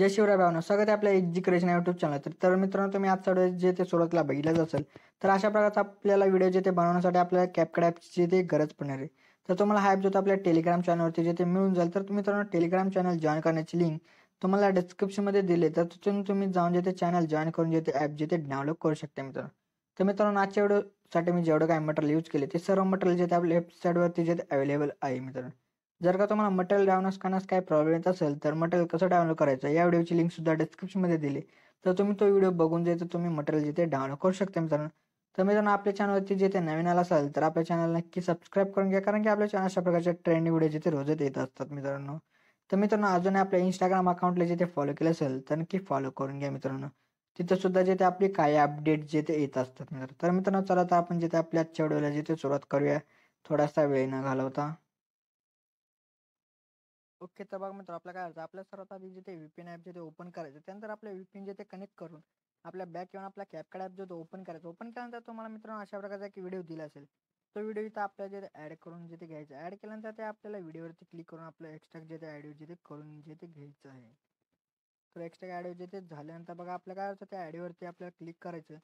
जय शिवराय भावना, स्वागत आहे आपल्या एजी क्रिएशन यूट्यूब चॅनल. तर मित्रांनो, तुम्ही आजचा व्हिडिओ जे ते सुरुवातीला बघितलंच असेल. तर अशा प्रकारचा आपल्याला व्हिडिओ जे ते बनवण्यासाठी आपल्याला CapCut ॲपची ते गरज पडणार आहे. तर तुम्हाला हा ॲप जो आपल्या टेलिग्राम चॅनलवरती जे ते मिळून जाईल. तर तुम्ही मित्रांनो टेलिग्राम चॅनल जॉईन करण्याची लिंक तुम्हाला डिस्क्रिप्शनमध्ये दिली. तर तिथून तुम्ही जाऊन जे ते चॅनल जॉईन करून जे ते ॲप जे ते डाउनलोड करू शकता मित्रांनो. तर मित्रांनो, आजच्या व्हिडिओसाठी मी जेवढं काय मटेरियल यूज केले ते सर्व मटेरियल जे ते आपल्या वेबसाईटवरती जे ते अवेलेबल आहे मित्रांनो. जर का तुम्हाला मटेरियल डाउनलोड करण्यास काही प्रॉब्लेम येत असेल तर मटेरियल कसं डाउनलोड करायचं या व्हिडिओची लिंक सुद्धा डिस्क्रिप्शनमध्ये दिली. तर तुम्ही तो व्हिडिओ बघून जे तुम्ही मटेरियल जिथे डाउनलोड करू शकता मित्रांनो. तर मित्रांनो, आपल्या चॅनलवरती जे ते नवीन आला असेल तर आपल्या चॅनल नक्की सबस्क्राईब करून घ्या, कारण की आपल्या चॅनल अशा प्रकारचे ट्रेंडिंग व्हिडिओ जिथे रोजच येत असतात मित्रांनो. तर मित्रांनो, अजून आपल्या इंस्टाग्राम अकाउंटला जिथे फॉलो केलं असेल तर नक्की फॉलो करून घ्या मित्रांनो. तिथं सुद्धा जे ते आपली काय अपडेट जे ते येत असतात मित्रांनो. तर मित्रांनो, चला तर आपण जिथे आपल्या आजच्या व्हिडिओला जिथे सुरुवात करूया थोडासा वेळ न घालवता. ओके, तर बघा मित्र, आपलं काय होतं, आपल्या सर्वात आधी जिथे VPN ॲप जे ओपन करायचं, त्यानंतर आपल्या VPN जे ते कनेक्ट करून आपल्या बॅक किंवा आपल्या CapCut ॲप जो ओपन करायचा. ओपन केल्यानंतर तुम्हाला मित्रांनो अशा प्रकारचा एक व्हिडिओ दिला असेल. तो व्हिडिओ इथं आपल्याला जे ॲड करून जे ते घ्यायचं. ॲड केल्यानंतर ते आपल्याला व्हिडिओवरती क्लिक करून आपलं एक्स्ट्रा जे ते ऑडिओ जे ते करून जे ते घ्यायचं आहे. तर एक्स्ट्रा ऑडिओ जे ते झाल्यानंतर बघा आपलं काय होतं, त्या ऑडिओवरती आपल्याला क्लिक करायचं.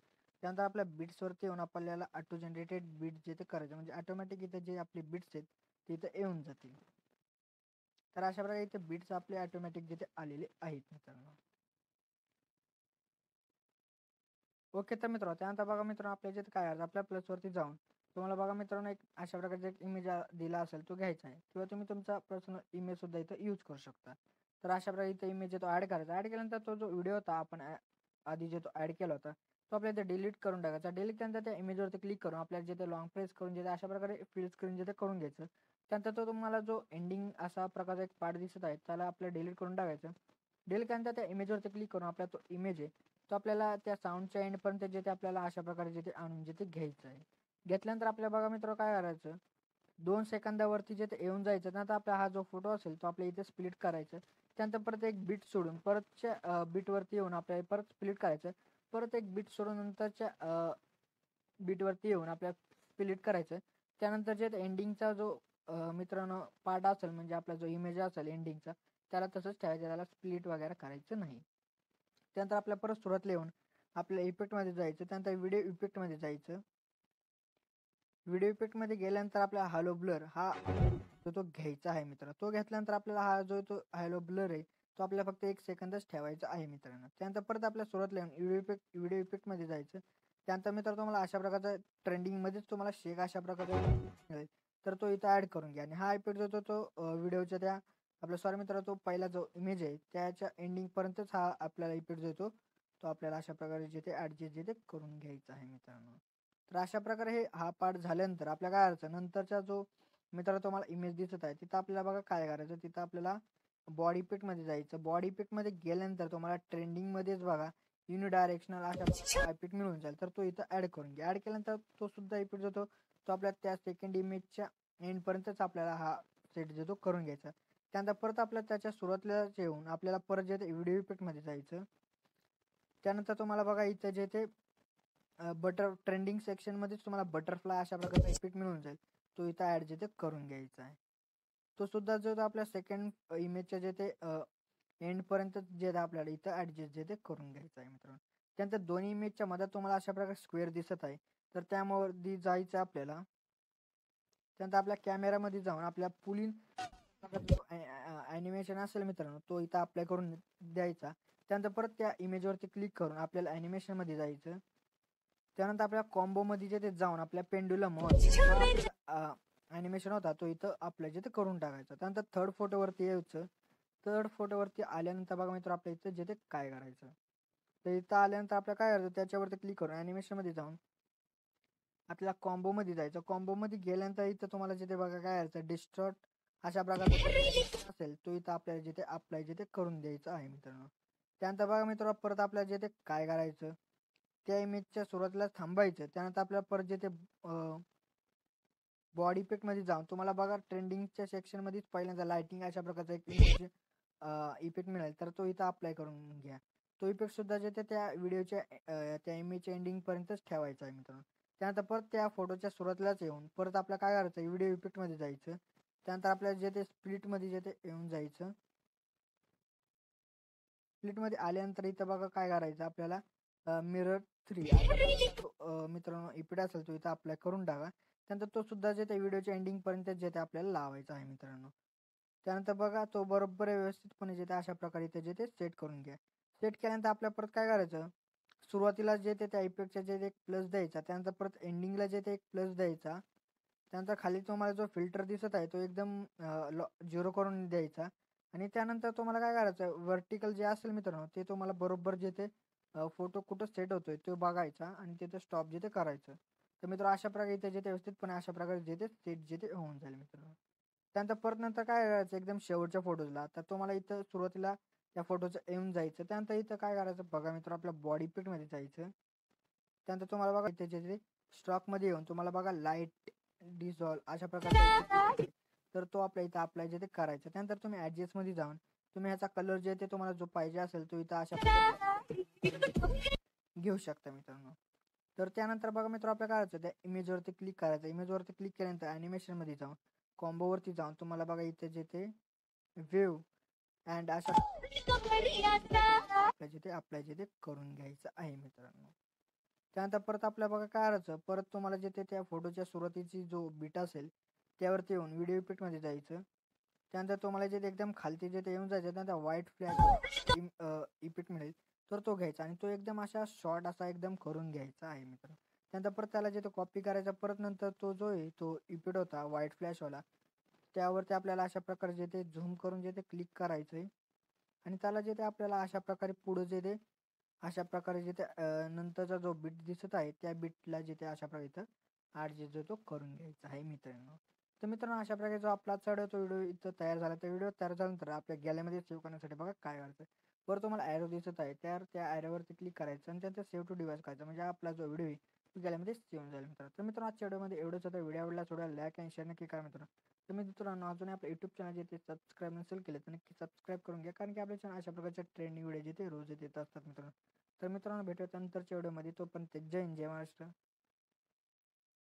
त्यानंतर आपल्या बीट्सवरती येऊन आपल्याला ऑटो जनरेटेड बीट जे ते करायचं, म्हणजे ऑटोमॅटिक इथं जे आपले बीट्स आहेत ते इथं येऊन जातील. तर अशा प्रकारे इथे बीट्स आपले ऑटोमॅटिक जिथे आलेले आहेत मित्रांनो. ओके, तर मित्रांनो, त्यानंतर बघा मित्रांनो, आपल्या जिथे काय आहे, आपल्या प्लसवरती जाऊन तुम्हाला बघा मित्रांनो एक अशा प्रकारचा एक इमेज दिला असेल तो घ्यायचा आहे, किंवा तुम्ही तुमचा पर्सनल इमेज सुद्धा इथं यूज करू शकता. तर अशा प्रकारे इथे इमेज तो ॲड करायचा. ॲड केल्यानंतर तो जो व्हिडिओ होता आपण आधी जे तो ॲड केला होता तो आपल्याला इथे डिलीट करून टाकायचा. डिलीट केल्यानंतर त्या इमेजवरती क्लिक करून आपल्याला जिथे लॉंग प्रेस करून जिथे अशा प्रकारे फिल स्क्रीन जिथे करून घ्यायचं. त्यानंतर तो तुम्हाला जो एंडिंग असा प्रकारचा एक पार्ट दिसत आहे त्याला आपल्याला डिलीट करून टाकायचं. डिलीट केल्यानंतर त्या इमेजवरती क्लिक करून आपला तो इमेज आहे तो आपल्याला त्या साऊंडच्या एंडपर्यंत जिथे आपल्याला अशा प्रकारे जिथे आणून जिथे घ्यायचं आहे. घेतल्यानंतर आपल्या बघा मित्र काय करायचं, 2 सेकंदावरती जिथे येऊन जायचं. त्यानंतर आपला हा जो फोटो असेल तो आपल्या इथे स्प्लिट करायचं. त्यानंतर परत एक बीट सोडून परतच्या बीटवरती येऊन आपल्याला परत स्प्लिट करायचं. परत एक बीट सोडून नंतरच्या बीटवरती येऊन आपल्याला स्प्लिट करायचं. त्यानंतर जे एंडिंगचा जो मित्रांनो पार्ट असेल, म्हणजे आपला जो इमेज असेल एंडिंगचा, त्याला तसंच ठेवायचं, त्याला स्प्लिट वगैरे करायचं नाही. त्यानंतर आपल्याला परत सुरुवातीला येऊन आपल्या इफेक्टमध्ये जायचं. त्यानंतर व्हिडिओ इफेक्टमध्ये जायचं. व्हिडिओ इफेक्टमध्ये गेल्यानंतर आपला हॅलो ब्लर हा तो घ्यायचा आहे मित्र. तो घेतल्यानंतर आपल्याला हा जो तो हॅलो ब्लर आहे तो आपल्याला फक्त 1 सेकंदच ठेवायचा आहे मित्रांनो. त्यानंतर परत आपल्या सुरुवातीला येऊन व्हिडिओ इफेक्टमध्ये जायचं. त्यानंतर मित्र तुम्हाला अशा प्रकारचा ट्रेंडिंगमध्येच तुम्हाला शेक अशा प्रकारचा मिळेल. तर तो इथं ॲड करून घ्या. आणि हा इफेक्ट जो तो व्हिडिओच्या त्या आपल्या सॉरी मित्र तो पहिला जो इमेज आहे त्याच्या एंडिंगपर्यंतच हा आपल्याला इफेक्ट जो तो आपल्याला अशा प्रकारे जिथे ॲडजस्ट जिथे करून घ्यायचा आहे मित्रांनो. तर अशा प्रकारे हा पार्ट झाल्यानंतर आपल्या काय करायचं, नंतरचा जो मित्रांनो तुम्हाला इमेज दिसत आहे तिथं आपल्याला बघा काय करायचं, तिथं आपल्याला बॉडी इफेक्टमध्ये जायचं. बॉडी इफेक्टमध्ये गेल्यानंतर तुम्हाला ट्रेंडिंगमध्येच बघा युनिडायरेक्शनल अशा इफेक्ट मिळून जाईल. तर तो इथं ॲड करून घ्या. ॲड केल्यानंतर तो सुद्धा इफेक्ट जो तो आपल्या त्या सेकंड इमेजच्या एंडपर्यंतच आपल्याला हा सेट जो करून घ्यायचा. त्यानंतर परत आपल्याला त्याच्या सुरुवातीलाच येऊन आपल्याला परत जे ते व्हिडिओ इफेक्टमध्ये जायचं. त्यानंतर तुम्हाला बघा इथं जे ते ट्रेंडिंग सेक्शनमध्येच तुम्हाला बटरफ्लाय अशा प्रकारचा इफेक्ट मिळून जाईल. तो इथं ॲड जे ते करून घ्यायचा आहे. तो सुद्धा जो आपल्या सेकंड इमेजच्या जे ते एंडपर्यंत जे आपल्याला इथं ॲडजस्ट जे ते करून घ्यायचं आहे मित्रांनो. त्यानंतर दोन्ही इमेजच्या मध्ये तुम्हाला अशा प्रकारे स्क्वेअर दिसत आहे. तर त्यामध्ये जायचं आपल्याला. त्यानंतर आपल्या कॅमेरामध्ये जाऊन आपल्या पुल इन जो ॲनिमेशन असेल मित्रांनो तो इथं अप्लाय करून द्यायचा. त्यानंतर परत त्या इमेजवरती क्लिक करून आपल्याला ॲनिमेशनमध्ये जायचं. त्यानंतर आपल्या कॉम्बोमध्ये जे ते जाऊन आपल्या पेंडुलम ॲनिमेशन होता तो इथं आपल्या जिथे करून टाकायचा. त्यानंतर थर्ड फोटोवरती यायचं. थर्ड फोटोवरती आल्यानंतर बघा मित्र आपल्या इथं जिथे काय करायचं, तर इथं आल्यानंतर आपल्याला काय करायचं, त्याच्यावरती क्लिक करून ॲनिमेशनमध्ये जाऊन आपल्याला कॉम्बोमध्ये जायचं. कॉम्बोमध्ये गेल्यानंतर इथं तुम्हाला जिथे बघा काय करायचं, डिस्टॉर्ट अशा प्रकारचा असेल तो इथं आपल्याला जिथे अप्लाय जिथे करून द्यायचं आहे मित्रांनो. त्यानंतर बघा मित्र परत आपल्याला जिथे काय करायचं, त्या इमेजच्या सुरुवातीला थांबायचं. त्यानंतर आपल्याला परत जिथे बॉडी इफेक्टमध्ये जाऊन तुम्हाला बघा ट्रेंडिंगच्या सेक्शनमध्येच पहिल्यांदा लाइटिंग अशा प्रकारचा एक इमेज इफेक्ट मिळेल. तर तो इथं अप्लाय करून घ्या. तो इफेक्ट सुद्धा जे त्या व्हिडिओच्या त्या इमेजच्या एंडिंगपर्यंतच ठेवायचा आहे मित्रांनो. त्यानंतर परत त्या फोटोच्या सुरुवातीलाच येऊन परत आपल्याला काय करायचं, व्हिडिओ इफेक्टमध्ये जायचं. त्यानंतर आपल्याला जे ते स्प्लिटमध्ये जे ते येऊन जायचं. स्प्लिटमध्ये आल्यानंतर इथं बघा काय करायचं आपल्याला मिरर 3 मित्रांनो इपिड असेल तो इथं अप्लाय करून टाका. त्यानंतर तो सुद्धा जे ते व्हिडिओच्या एंडिंगपर्यंत जे ते आपल्याला लावायचा आहे मित्रांनो. त्यानंतर बघा तो बरोबर व्यवस्थितपणे जे ते अशा प्रकारे इथे जे ते सेट करून घ्या. सेट केल्यानंतर आपल्याला परत काय करायचं, सुरुवातीला जे ते त्या इफेक्टच्या जे एक प्लस द्यायचा, त्यानंतर परत एंडिंगला जे ते एक प्लस द्यायचा. त्यानंतर खाली तुम्हाला जो फिल्टर दिसत आहे तो एकदम 0 करून द्यायचा आणि त्यानंतर तुम्हाला काय करायचं व्हर्टिकल जे असेल मित्रांनो ते तुम्हाला बरोबर जे ते फोटो कुठं सेट होतोय तो बघायचा आणि तिथे स्टॉप जे ते करायचं. तर मित्रांनो अशा प्रकारे इथे जे ते व्यवस्थितपणे अशा प्रकारे जे ते सेट जे ते होऊन जाईल मित्रांनो. त्यानंतर परत नंतर काय करायचं एकदम शेवटच्या फोटोजला तर तुम्हाला इथं सुरुवातीला त्या फोटोचं येऊन जायचं. त्यानंतर इथं काय करायचं बघा मित्रांनो आपल्या बॉडी पिटमध्ये जायचं. त्यानंतर तुम्हाला बघा इथे जे स्टॉकमध्ये येऊन तुम्हाला बघा लाईट डिझॉल्व अशा प्रकारचा तर तो आपल्या इथं अप्लाय जे ते करायचं. त्यानंतर तुम्ही ॲडजस्टमध्ये जाऊन तुम्ही ह्याचा कलर जे ते तुम्हाला जो पाहिजे असेल तो इथं अशा प्रकारे घेऊ शकता मित्रांनो. तर त्यानंतर बघा मित्र आपल्याला काय करायचं त्या इमेजवरती क्लिक करायचं. इमेजवरती क्लिक केल्यानंतर ॲनिमेशनमध्ये जाऊन कॉम्बोवरती जाऊन तुम्हाला बघा इथे जे ते वेव्ह अँड अशा आपल्या जिथे अप्लाय जिथे करून घ्यायचं आहे मित्रांनो. त्यानंतर परत आपल्याला बघा काय करायचं परत तुम्हाला जे ते त्या फोटोच्या सुरुवातीची जो बीट असेल त्यावरती येऊन व्हिडिओ इफेक्टमध्ये जायचं. त्यानंतर तुम्हाला जे ते एकदम खालती जे ते येऊन जायचं त्यानंतर व्हाईट फ्लॅश इफेक्ट मिळेल तर तो घ्यायचा आणि तो एकदम अशा शॉर्ट असा एकदम करून घ्यायचा आहे मित्र. त्यानंतर परत त्याला जे तो कॉपी करायचा परत नंतर तो जो आहे तो इफेक्ट होता व्हाईट फ्लॅशवाला त्यावरती आपल्याला अशा प्रकारे जे ते झूम करून जे ते क्लिक करायचं आहे आणि त्याला जे ते आपल्याला अशा प्रकारे पुढं जे ते अशा प्रकारे जे ते नंतरचा जो बीट दिसत आहे त्या बीटला जे ते अशा प्रकारे इथं जो तो करून घ्यायचा आहे मित्रांनो. तर मित्रांनो अशा प्रकारे जो आपला आजचा तो व्हिडिओ इथं तयार झाला. त्या व्हिडिओ तयार झाल्यानंतर आपल्या गॅलरीमध्ये सेव्ह करण्यासाठी बघा काय करायचं. वर तुम्हाला ॲरो दिसत आहे त्या ॲरोवरती क्लिक करायचं आणि त्यानंतर सेव्ह टू डिव्हाइस करायचं म्हणजे आपला जो व्हिडिओ आहे तो गॅलरीमध्ये सेव्ह होऊन जाईल मित्रांनो. तर मित्रांनो आजच्या व्हिडिओमध्ये एवढंच होतं. व्हिडिओ आवडला थोडा लाईक आणि शेअर नक्की करा मित्रांनो. तुम्ही मित्रांनो अजून आपलं यूट्यूब चॅनल जे ते सबस्क्राईब नसेल केलं तर नक्की सबस्क्राईब करून घ्या कारण की आपल्या चॅनल अशा प्रकारच्या ट्रेंडिंग व्हिडिओ जे ते रोज येत असतात मित्रांनो. तर मित्रांनो भेटूया नंतरच्या व्हिडिओमध्ये. तोपर्यंत जय हिंद जय महाराष्ट्र.